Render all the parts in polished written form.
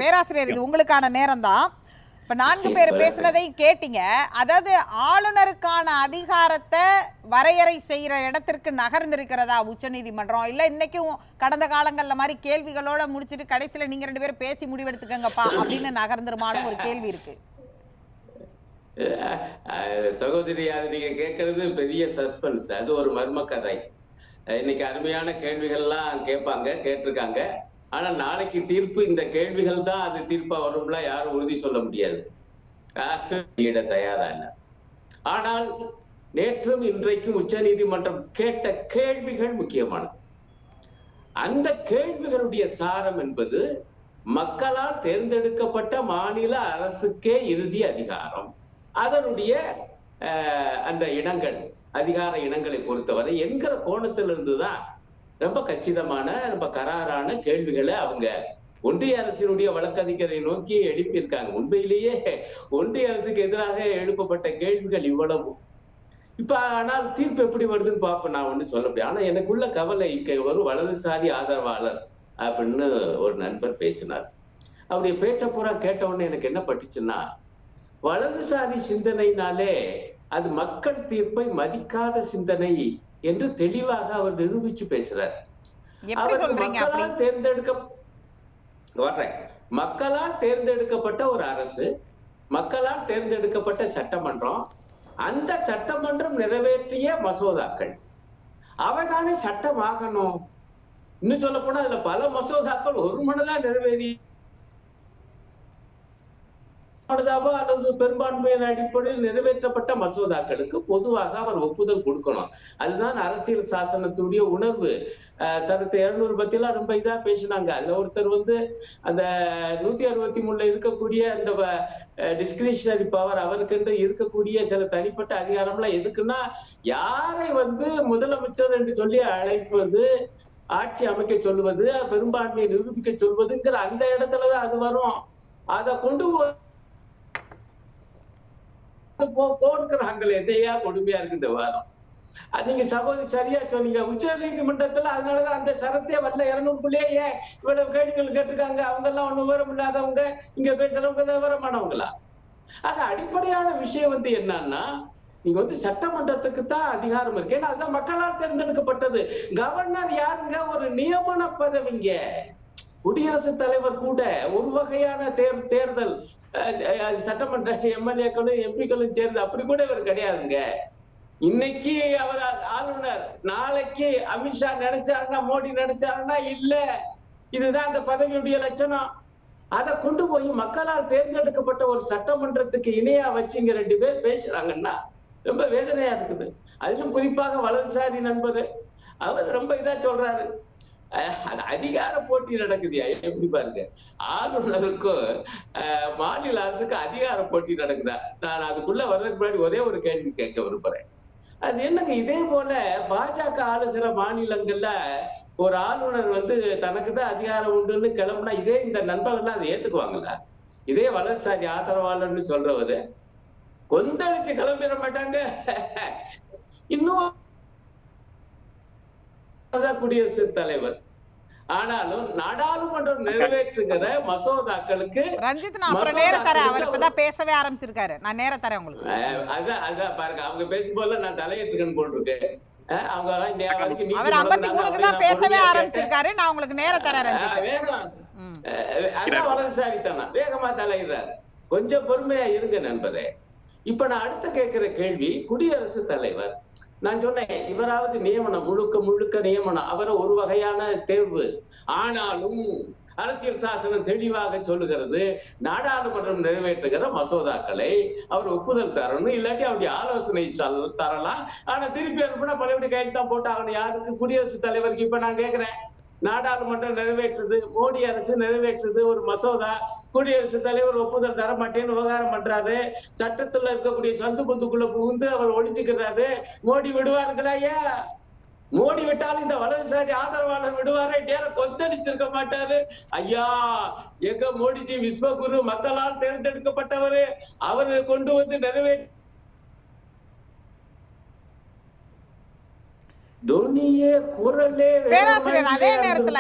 பேராசிரியர் இது உங்களுக்கான நேரம் தான். இப்ப 4 பேர் பேசுனதை கேட்டீங்க. அதாவது ஆளுநருக்கான அதிகாரத்தை வரையறை செய்யற இடத்திற்கு நகர்ந்திருக்கிறதா உச்சநீதிமன்றம், இல்ல இன்னைக்கும் கடந்த காலங்கள்ல மாதிரி கேள்விகளோட முடிச்சிட்டு கடைசியில நீங்க 2 பேரும் பேசி முடிவெடுத்துக்கங்கப்பா அப்படின்னு நகர்ந்துருமான ஒரு கேள்வி இருக்கு. சகோதரி, அது நீங்க கேட்கறது பெரிய சஸ்பென்ஸ். அது ஒரு மர்ம கதை. இன்னைக்கு அருமையான கேள்விகள்லாம் கேட்டிருக்காங்க. ஆனா நாளைக்கு தீர்ப்பு இந்த கேள்விகள் தான் அது தீர்ப்பா வரும்ல யாரும் உறுதி சொல்ல முடியாது. தயாரா இல்ல. ஆனால் நேற்றும் இன்றைக்கும் உச்ச நீதிமன்றம் கேட்ட கேள்விகள் முக்கியமானது. அந்த கேள்விகளுடைய சாரம் என்பது மக்களால் தேர்ந்தெடுக்கப்பட்ட மாநில அரசுக்கே இறுதி அதிகாரம். அதனுடைய அந்த இனங்கள், அதிகார இனங்களை பொறுத்தவரை என்கிற கோணத்திலிருந்துதான் ரொம்ப கச்சிதமான ரொம்ப கராரான கேள்விகளை அவங்க ஒன்றிய அரசினுடைய வழக்கறிஞரை நோக்கி எழுப்பியிருக்காங்க. உண்மையிலேயே ஒன்றிய அரசுக்கு எதிராக எழுப்பப்பட்ட கேள்விகள் இவ்வளவு. இப்ப ஆனால் தீர்ப்பு எப்படி வருதுன்னு பார்ப்போம். நான் ஒண்ணு சொல்ல முடியும். ஆனா எனக்குள்ள கவலை, ஒரு வலதுசாரி ஆதரவாளர் அப்படின்னு ஒரு நண்பர் பேசினார். அவருடைய பேச்ச பூரா கேட்ட உடனே எனக்கு என்ன பட்டுச்சுன்னா, வலதுசாரி சிந்தனைனாலே அது மக்கள் தீர்ப்பை மதிக்காத சிந்தனை என்று தெளிவாக அவர் நிரூபிச்சு பேசுறார். அவர் மக்களால் தேர்ந்தெடுக்கப்பட்ட ஒரு அரசு, மக்களால் தேர்ந்தெடுக்கப்பட்ட சட்டமன்றம், அந்த சட்டமன்றம் நிறைவேற்றிய மசோதாக்கள் அவைதானே சட்டமாகணும். இன்னும் சொல்ல போனா அதுல பல மசோதாக்கள் ஒரு மனதா நிறைவேறி அல்லது பெரும்பான்மையின் அடிப்படையில் நிறைவேற்றப்பட்ட மசோதாக்களுக்கு பொதுவாக அவர் ஒப்புதல் கொடுக்கணும். அதுதான் அரசியல் சாசனத்துடைய உணர்வு. சரத்து 200 பத்திலாம் ரொம்ப இதா பேசினாங்க. அதுல ஒருத்தர் அந்த 163 இருக்கக்கூடிய அந்த டிஸ்கிரிஷனரி பவர், அவருக்கு இருக்கக்கூடிய சில தனிப்பட்ட அதிகாரம்லாம் எதுக்குன்னா, யாரை முதலமைச்சர் என்று சொல்லி அழைப்பது, ஆட்சி அமைக்க சொல்லுவது, பெரும்பான்மையை நிரூபிக்க சொல்வதுங்கிற அந்த இடத்துலதான் அது வரும். அதை கொண்டு போடுக்கிறாங்களே, எதையா கொடுமையா இருக்கு இந்த வாதம். நீங்க சகோதரி சரியா சொன்னீங்க. உச்ச நீதிமன்றத்துல அதனாலதான் அந்த சரத்தே வரல. 200 இவ்வளவு கேள்விகள் கேட்டிருக்காங்க. அவங்க எல்லாம் ஒண்ணு விவரம் இல்லாதவங்க, இங்க பேசுறவங்க விவரமானவங்களா? ஆக அடிப்படையான விஷயம் என்னன்னா, நீங்க சட்டமன்றத்துக்கு தான் அதிகாரம் இருக்கு. ஏன்னா அதுதான் மக்களால் தேர்ந்தெடுக்கப்பட்டது. கவர்னர் யாருங்க? ஒரு நியமன பதவிங்க. குடியரசுத் தலைவர் கூட ஒரு வகையான தேர்தல், சட்டமன்ற எம்எல்ஏக்களும் எம்பிக்களும் சேர்ந்து அப்படி கூட இவர் கிடையாதுங்க. இன்னைக்கு அவர் ஆளுநர், நாளைக்கு அமித்ஷா நினைச்சாருன்னா, மோடி நினைச்சாருன்னா இல்ல. இதுதான் அந்த பதவியுடைய லட்சணம். அதை கொண்டு போய் மக்களால் தேர்ந்தெடுக்கப்பட்ட ஒரு சட்டமன்றத்துக்கு இணையா வச்சு இங்க 2 பேர் பேசுறாங்கன்னா ரொம்ப வேதனையா இருக்குது. அதிலும் குறிப்பாக வலதுசாரி நண்பர் அவர் ரொம்ப இதா சொல்றாரு, அதிகார போட்டி நடக்குதுயா. எப்படி பாருங்க, ஆளுநருக்கும் மாநில அரசுக்கு அதிகார போட்டி நடக்குதா? நான் அதுக்குள்ள வர்றதுக்கு முன்னாடி ஒரே ஒரு கேள்வி கேட்க விரும்புறேன். அது என்னங்க, இதே போல பாஜக ஆளுகிற மாநிலங்கள்ல ஒரு ஆளுநர் தனக்குதான் அதிகாரம் உண்டுன்னு கிளம்புனா, இதே இந்த நண்பர்கள்லாம் அதை ஏத்துக்குவாங்களா? இதே வலதுசாரி ஆதரவாளர்னு சொல்றவரு கொந்தளிச்சு கிளம்பிட மாட்டாங்க. இன்னும் குடியரசுத் தலைவர். ஆனாலும் நாடாளுமன்றம் நிறைவேற்றுகிற மசோதாக்களுக்கு ரஞ்சித், நான் அப்புறம் நேரம் தரேன். அவர் இப்பதான் பேசவே ஆரம்பிச்சிருக்காரு. நான் நேரம் தரேன் உங்களுக்கு. அதான் பாருங்க, அவங்க பேசும்போது நான் தலையிட்டுக்கன்னு போட்டிருக்கேன். அவங்க அவர் 53க்கு தான் பேசவே ஆரம்பிச்சிருக்காரு. நான் உங்களுக்கு நேரம் தரேன் ரஞ்சித். வேகம், அதான் வலதுசாரித்தனம், வேகமா தலையிடுறாரு. கொஞ்சம் பொறுமையா இருங்க நண்பரே. இப்ப நான் அடுத்த கேட்கிற கேள்வி, குடியரசுத் தலைவர், நான் சொன்னேன் இவராவது நியமனம், முழுக்க நியமனம், அவரை ஒரு வகையான தேர்வு. ஆனாலும் அரசியல் சாசனம் தெளிவாக சொல்லுகிறது, நாடாளுமன்றம் நிறைவேற்றுகிற மசோதாக்களை அவர் ஒப்புதல் தரணும், இல்லாட்டி அவருடைய ஆலோசனை தரலாம். ஆனா திருப்பி அனுப்புனா பழையபடி கையெழுத்தான் போட்டாகணும். யாருக்கு? குடியரசுத் தலைவருக்கு. இப்ப நான் கேட்கிறேன், நாடாளுமன்றம் நிறைவேற்றுது, மோடி அரசு நிறைவேற்றுது ஒரு மசோதா, குடியரசுத் தலைவர் ஒப்புதல் தர மாட்டேன்னு விவகாரம் பண்றாரு. சட்டத்துல இருக்கக்கூடிய சந்து பொந்துக்குள்ள புகுந்து அவர் ஒழிச்சுக்கிறாரு. மோடி விடுவாருங்களா? மோடி விட்டாலும் இந்த வலதுசாரி ஆதரவாளர் விடுவாரே? கொந்தளிச்சிருக்க மாட்டாரு. ஐயா, எங்க மோடிஜி விஸ்வகுரு, மக்களால் தேர்ந்தெடுக்கப்பட்டவரு, அவரு கொண்டு நிறைவேற்ற துணியே குரலே பேராசிரியர் அதே நேரத்துல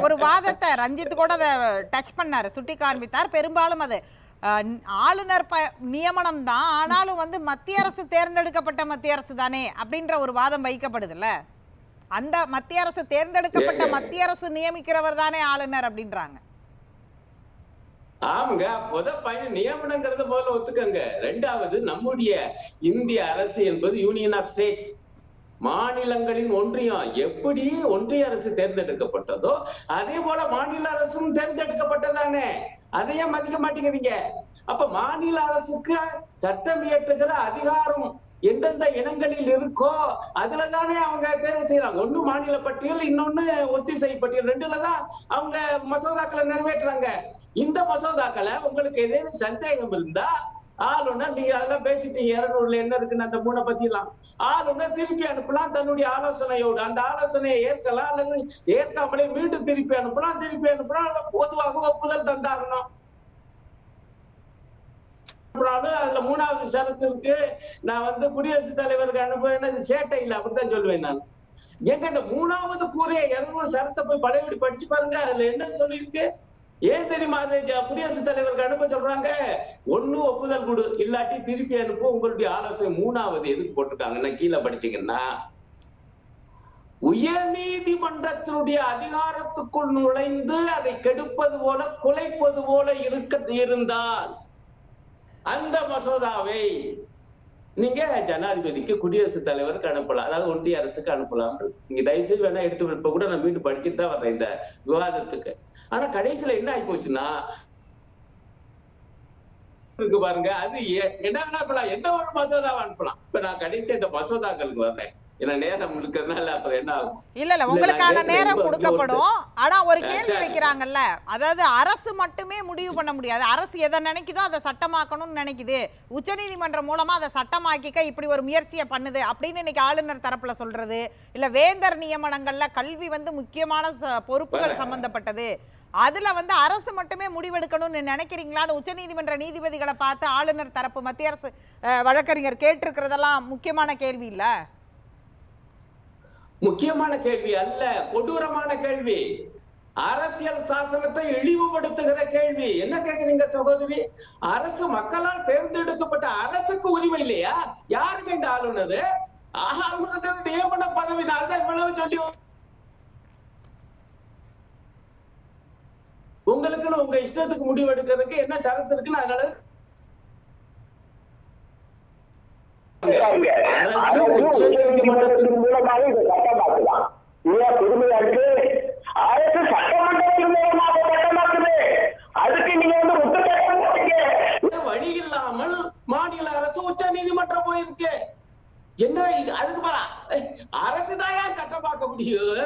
ஒரு வாதத்தை ரஞ்சித் கூட அதை டச் பண்ணாரு, சுட்டி காண்பித்தார். பெரும்பாலும் அது ஆளுநர் நியமனம் தான், ஆனாலும் வந்து மத்திய அரசு தேர்ந்தெடுக்கப்பட்ட மத்திய அரசு தானே அப்படின்ற ஒரு வாதம் வைக்கப்படுதுல்ல. அந்த மத்திய அரசு தேர்ந்தெடுக்கப்பட்ட மத்திய அரசு நியமிக்கிறவர் தானே ஆளுநர் அப்படின்றாங்க. ஆமாங்க, பையன் நியமனங்கிறத முதல்ல ஒத்துக்கங்க. ரெண்டாவது, நம்முடைய இந்திய அரசு என்பது யூனியன் ஆஃப் ஸ்டேட்ஸ், மாநிலங்களின் ஒன்றியம். எப்படி ஒன்றிய அரசு தேர்ந்தெடுக்கப்பட்டதோ அதே போல மாநில அரசும் தேர்ந்தெடுக்கப்பட்டதானே. அதையே மதிக்க மாட்டேங்கிறீங்க. அப்ப மாநில அரசுக்கு சட்டம் இயற்றுகிற அதிகாரம் எந்தெந்த இனங்களில் இருக்கோ அதுலதானே அவங்க தேர்வு செய்யறாங்க. ஒண்ணு மாநில பட்டியல், இன்னொன்னு ஒத்திசை பட்டியல். ரெண்டுலதான் அவங்க மசோதாக்களை நிறைவேற்றுறாங்க. இந்த மசோதாக்களை உங்களுக்கு ஏதேனும் சந்தேகம் இருந்தா ஆளுநர், நீங்க அதெல்லாம் பேசிட்டீங்க 200ல என்ன இருக்குன்னு அந்த 3 பத்தி எல்லாம், ஆளுநர் திருப்பி அனுப்பலாம் தன்னுடைய ஆலோசனையோடு. அந்த ஆலோசனையை ஏற்கலாம் அல்லது ஏற்காமலே மீண்டும் திருப்பி அனுப்பலாம். பொதுவாக ஒப்புதல் தந்தாகணும். அதுல 3வது ஷரத்திற்கு நான் வந்து குடியரசுத் தலைவருக்கு அனுப்புவேன், சேட்டை இல்லை, அப்படித்தான் சொல்லுவேன் நான். எங்க இந்த 3வது கூறிய 200 ஷரத்தை போய் பழையபடி படிச்சு பாருங்க. அதுல என்ன சொல்லியிருக்கு? ஏன் தெரியுமா அது குடியரசுத் தலைவருக்கு அனுப்ப சொல்றாங்க? ஒண்ணு ஒப்புதல் கொடு, இல்லாட்டி திருப்பி அனுப்ப உங்களுடைய ஆலோசனை. 3வது எதுக்கு போட்டிருக்காங்கன்னா, கீழே படிச்சீங்கன்னா, உயர் நீதிமன்றத்தினுடைய அதிகாரத்துக்குள் நுழைந்து அதை கெடுப்பது போல குலைப்பது போல இருந்தால் அந்த மசோதாவை நீங்க ஜனாதிபதிக்கு குடியரசுத் தலைவருக்கு அனுப்பலாம், அதாவது ஒன்றிய அரசுக்கு அனுப்பலாம். நீங்க தயவுசெய்து வேணா எடுத்து, இப்ப கூட நான் மீண்டும் படிச்சுட்டு தான் வர்றேன் இந்த விவாதத்துக்கு. ஆனா கடைசியில என்ன ஆகி போச்சுன்னா இருக்கு பாருங்க, அது என்ன அனுப்பலாம், எந்த ஒரு மசோதாவை அனுப்பலாம். இப்ப நான் கடைசி இந்த மசோதாக்களுக்கு வர்றேன், ஏன்னா நேரம் இருக்கிறதுனால அப்புறம் என்ன ஆகும். இல்ல உங்களுக்கான நேரம் கொடுக்கப்படும். ஆனா ஒரு கேள்வி வைக்கிறாங்கல்ல, அதாவது அரசு மட்டுமே முடிவு பண்ண முடியாது. அரசு எதை நினைக்குதோ அதை சட்டமாக்கணும்னு நினைக்குது, உச்சநீதிமன்றம் மூலமா அதை சட்டமாக்கிக்க இப்படி ஒரு முயற்சியை பண்ணுது அப்படின்னு இன்னைக்கு ஆளுநர் தரப்புல சொல்றது, இல்ல வேந்தர் நியமனங்கள்ல கல்வி வந்து முக்கியமான பொறுப்புகள் சம்பந்தப்பட்டது, அதுல வந்து அரசு மட்டுமே முடிவெடுக்கணும்னு நினைக்கிறீங்களான்னு உச்சநீதிமன்ற நீதிபதிகளை பார்த்து ஆளுநர் தரப்பு மத்திய அரசு வழக்கறிஞர் கேட்டிருக்கிறதெல்லாம் முக்கியமான கேள்வி இல்ல? முக்கியமான கேள்வி அல்ல, கொடூரமான கேள்வி, அரசியல் சாசனத்தை இழிவுபடுத்துகிற கேள்வி. என்ன கேட்கிறீங்க சகோதரி? அரசு மக்களால் தேர்ந்தெடுக்கப்பட்ட அரசுக்கு உரிமை இல்லையா? யாருக்கு இந்த ஆளுநர்? ஆளுநர் நியமன பதவினால்தான் இவ்வளவு சொல்லி உங்களுக்குன்னு உங்க இஷ்டத்துக்கு முடிவு எடுக்கிறதுக்கு என்ன சரத்து இருக்குன்னு அதனால உச்சநீதிமன்றத்தின் மூலமாக இதை சட்டமாக்கலாம். அரசு சட்டமன்றத்தின் மூலமாக சட்டமாக்குது. அதுக்கு நீங்க வந்து வழி இல்லாமல் மாநில அரசு உச்ச நீதிமன்றம் போயிருக்கு. என்ன இது? அதுக்கு அரசுதான் சட்டமாக்க முடியும்.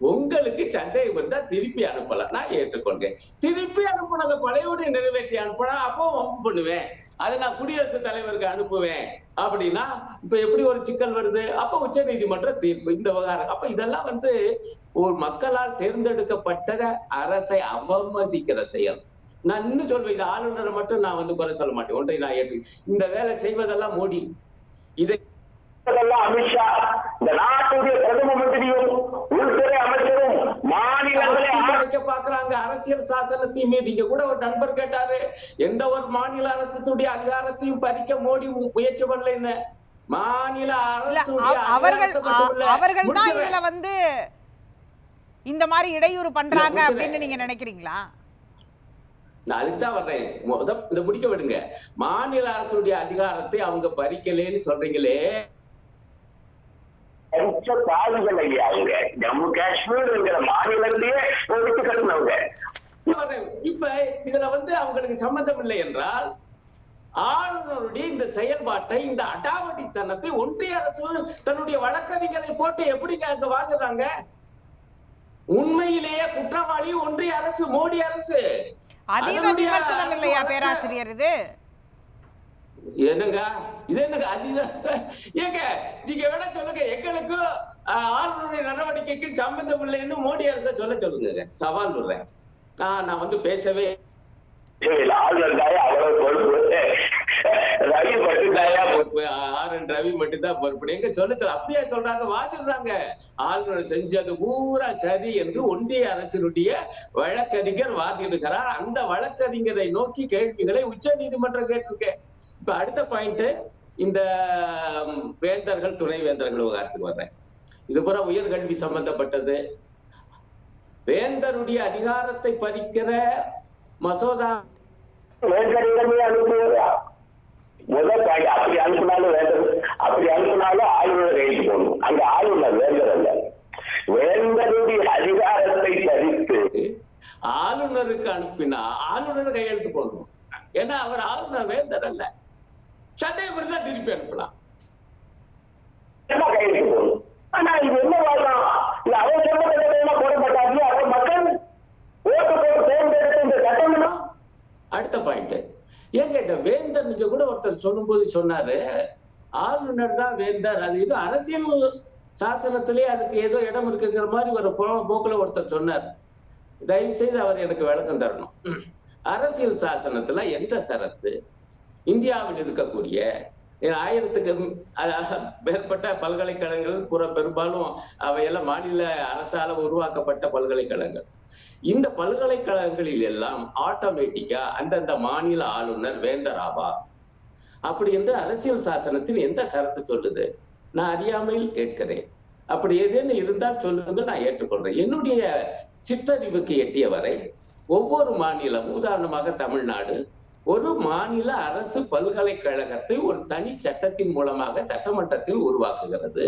உங்களுக்கு சந்தேகம் வந்தா திருப்பி அனுப்பலாம், நான் ஏற்றுக்கொண்டேன். திருப்பி அனுப்புனதை பழையோடு நிறைவேற்றி அனுப்பினா அப்போ வம்பு பண்ணுவேன், அதை நான் குடியரசுத் தலைவருக்கு அனுப்புவேன் அப்படின்னா இப்ப எப்படி ஒரு சிக்கல் வருது? அப்ப உச்ச நீதிமன்ற தீர்ப்பு இந்த விவகாரம். அப்ப இதெல்லாம் வந்து ஒரு மக்களால் தேர்ந்தெடுக்கப்பட்ட அரசை அவமதிக்கிற செயல். நான் இன்னும் சொல்வேன், இது ஆளுநரை மட்டும் நான் வந்து குறை சொல்ல மாட்டேன். ஒன்றை நான் ஏற்று, இந்த வேலை செய்வதெல்லாம் மோடி, இதை அமித்ஷா, இந்த நாட்டுடைய பிரதம மந்திரியும் உள்துறை அமைச்சரும் மாநிலங்களை பாக்குறாங்க அரசியல் சாசனத்தின் மீது. இங்க கூட ஒரு நண்பர் கேட்டாரு, எந்த ஒரு மாநில அரசுடைய அதிகாரத்தையும் பறிக்க மோடி முயற்சி பண்ணல. என்ன மாநில அரசு அவர்கள் தான் இதுல வந்து இந்த மாதிரி இடையூறு பண்றாங்க அப்படின்னு நீங்க நினைக்கிறீங்களா? நான் அதுக்குதான் வர்றேன், இதை முடிக்க விடுங்க. மாநில அரசுடைய அதிகாரத்தை அவங்க பறிக்கலன்னு சொல்றீங்களே, பாவிகள் ஐயா, அவங்க ஜம்மு காஷ்மீர் மாநிலத்திலேயே ஒழித்து கட்டினவங்க. இப்ப இதுல வந்து அவங்களுக்கு சம்மந்தம் இல்லை என்றால் ஆளுநருடைய இந்த செயல்பாட்டை, இந்த அடாவடித்தனத்தை ஒன்றிய அரசு தன்னுடைய வழக்கறிஞரை போட்டு எப்படி அங்க வாங்குறாங்க? உண்மையிலேயே குற்றவாளி ஒன்றிய அரசு, மோடி அரசு. அதீத விமர்சனம் இல்லையா பேராசிரியர்? இது என்னங்க இது என்னங்க அதீத? ஏங்க நீங்க வேணா சொல்லுங்க, எங்களுக்கு ஆளுநருடைய நடவடிக்கைக்கு சம்பந்தம் இல்லைன்னு மோடி அரசை சொல்லுங்க, சவால் விடுறேன். நான் வந்து பேசவே ஆளுநர் அவ்வளவு பொறுப்பு ரவி மட்டும்தாயா பொறுப்பு, RN ரவி மட்டும்தான் பொறுப்பு எங்க சொல்லுச்சு அப்படியே சொல்றாங்க, வாதிடுறாங்க. ஆளுநர் செஞ்சது பூரா சரி என்று ஒன்றிய அரசினுடைய வழக்கறிஞர் வாதிடுகிறார். அந்த வழக்கறிஞரை நோக்கி கேள்விகளை உச்ச நீதிமன்றம் கேட்டிருக்க. இப்ப அடுத்த பாயிண்ட், இந்த வேந்தர்கள் துணை வேந்தர்கள் விவகாரத்துக்கு வர்றேன். இது பூரா உயர்கல்வி சம்பந்தப்பட்டது. வேந்தருடைய அதிகாரத்தை பறிக்கிற மசோதா வேந்தரிடமே அனுப்புவதா முதல் பாய். அப்படி அனுப்பினாலும் வேந்தர், அப்படி அனுப்பினாலும் ஆளுநர் கைது போடணும். அங்க ஆளுநர் வேந்தர் அல்ல, வேந்தருடைய அதிகாரத்தை பறித்து ஆளுநருக்கு அனுப்பினா ஆளுநர் கையெழுத்து போடணும். ஏன்னா அவர் ஆளுநர், வேந்தர் அல்ல. சந்தேகம் தான் திருப்பி அனுப்பலாம், கையெழுத்து போடணும். ஆனா இது என்ன வரலாம், இது அவர் சம்பந்தப்பட்ட போடப்பட்டாங்க. அவர் மக்கள் ஓட்டு போட்டு தேர்ந்தெடுத்த இந்த சட்டம். அடுத்த பாயிண்ட், ஏங்க இந்த வேந்தர் நீங்க கூட ஒருத்தர் சொல்லும் போது சொன்னாரு ஆளுநர் தான் வேந்தர், அது இது அரசியல் சாசனத்திலே அதுக்கு ஏதோ இடம் இருக்குங்கிற மாதிரி ஒரு போக்குல ஒருத்தர் சொன்னார். தயவு செய்து அவர் எனக்கு விளக்கம் தரணும். அரசியல் சாசனத்துல எந்த சரத்து இந்தியாவில் இருக்கக்கூடிய 1000க்கும் மேற்பட்ட பல்கலைக்கழகங்கள் பெரும்பாலும் அவையெல்லாம் மாநில அரசால உருவாக்கப்பட்ட பல்கலைக்கழகங்கள். இந்த பல்கலைக்கழகங்களில் எல்லாம் ஆட்டோமேட்டிக்கா அந்தந்த மாநில ஆளுநர் வேந்தர் ஆவார் அப்படி என்று அரசியல் சாசனத்தில் எந்த சரத்து சொல்லுது? நான் அறியாமையில் கேட்கிறேன். அப்படி ஏதேனும் இருந்தால் சொல்லுங்க, நான் ஏற்றுக்கொள்றேன். என்னுடைய சிற்றறிவுக்கு எட்டிய வரை ஒவ்வொரு மாநிலம், உதாரணமாக தமிழ்நாடு, ஒரு மாநில அரசு பல்கலைக்கழகத்தை ஒரு தனி சட்டத்தின் மூலமாக சட்டமன்றத்தில் உருவாக்குகிறது.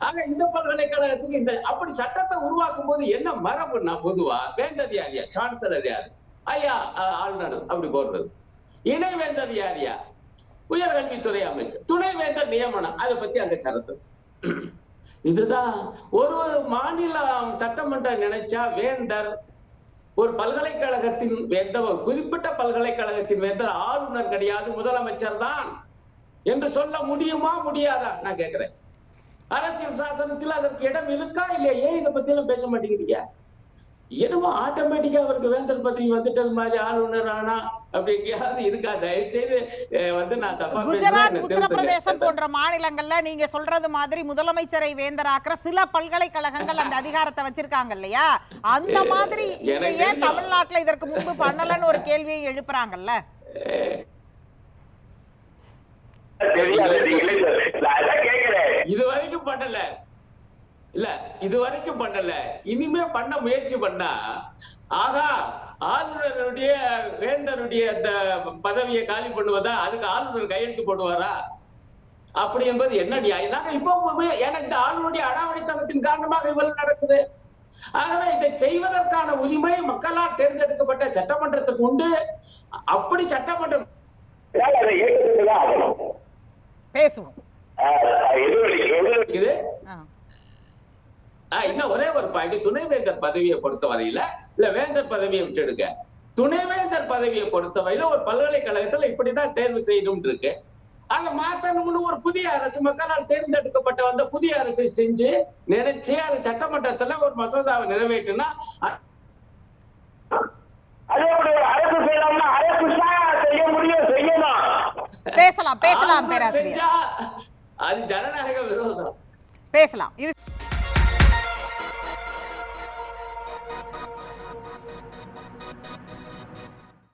ஆக இந்த பல்கலைக்கழகத்துக்கு இந்த அப்படி சட்டத்தை உருவாக்கும் போது என்ன மரபுன்னா, பொதுவா வேந்தர் யாரியா, சான்சலர் யாரு, ஐயா ஆளுநர் அப்படி போடுறது. இணைவேந்தர் யாரியா, உயர்கல்வித்துறை அமைச்சர். துணை வேந்தர் நியமனம், அதை பத்தி அந்த சரத்து. இதுதான் ஒரு மாநில சட்டமன்றம் நினைச்சா வேந்தர், ஒரு பல்கலைக்கழகத்தின் வேந்தர், ஒரு குறிப்பிட்ட பல்கலைக்கழகத்தின் வேந்தர் ஆளுநர் கிடையாது, முதலமைச்சர் தான் என்று சொல்ல முடியுமா, முடியாதா? நான் கேட்கிறேன். அரசியல் சாசனத்தில் அதற்கு இடம் இருக்கா இல்லையா? ஏன் இதை பத்தி எல்லாம் பேச மாட்டேங்கிறீங்க? என்னமோ ஆட்டோமேட்டிக்கா அவருக்கு வேந்தர் பதவி வந்துட்டது மாதிரி ஆளுநர் ஆனா அப்படி எங்கேயாவது இருக்கா? தயவு செய்து நான் தப்பா குஜராத், உத்தரப்பிரதேசம் போன்ற மாநிலங்கள்ல நீங்க சொல்றது மாதிரி முதலமைச்சரை வேந்தராக்குற சில பல்கலைக்கழகங்கள் அந்த அதிகாரத்தை வச்சிருக்காங்க இல்லையா? அந்த மாதிரி இங்க ஏன் தமிழ்நாட்டுல இதற்கு முன்பு பண்ணலன்னு ஒரு கேள்வியை எழுப்புறாங்கல்ல. இதுவரைக்கும் பண்ணல, இல்ல இதுவரைக்கும் பண்ணல. இனிமே பண்ண முயற்சி பண்ணா, ஆகா ஆளுநருடைய வேந்தருடைய அந்த பதவியை காலி பண்ணுவதா, அதுக்கு ஆளுநர் கையெழுத்து போடுவாரா அப்படி என்பது என்ன நியாயம்? நாங்க இப்போ ஏன்னா இந்த ஆளுநருடைய அடாவடித்தனத்தின் காரணமாக இவ்வளவு நடக்குது. ஆகவே இதை செய்வதற்கான உரிமை மக்களால் தேர்ந்தெடுக்கப்பட்ட சட்டமன்றத்துக்கு உண்டு. அப்படி சட்டமன்றம் பேசுவோம். இன்னும் ஒரே ஒரு பாயிண்ட், துணைவேந்தர் பதவியை பொறுத்த வரையில, இல்ல வேந்தர் பதவியை விட்டுடுங்க, துணைவேந்தர் பதவியை பொறுத்த வரையில ஒரு பல்கலைக்கழகத்துல இப்படிதான் தேர்வு செய்யணும் இருக்கு. அங்க மாற்றணும்னு ஒரு புதிய அரசு, மக்களால் தேர்ந்தெடுக்கப்பட்ட வந்த புதிய அரசை செஞ்சு நினைச்சு அது சட்டமன்றத்துல ஒரு மசோதாவை நிறைவேற்றினா, அரசு செய்யலாம்னா அரசு செய்ய முடியும், செய்யணும். பேசலாம் பேசலாம் பேராசிரியர், அது ஜனநாயக விரோதம். பேசலாம். இது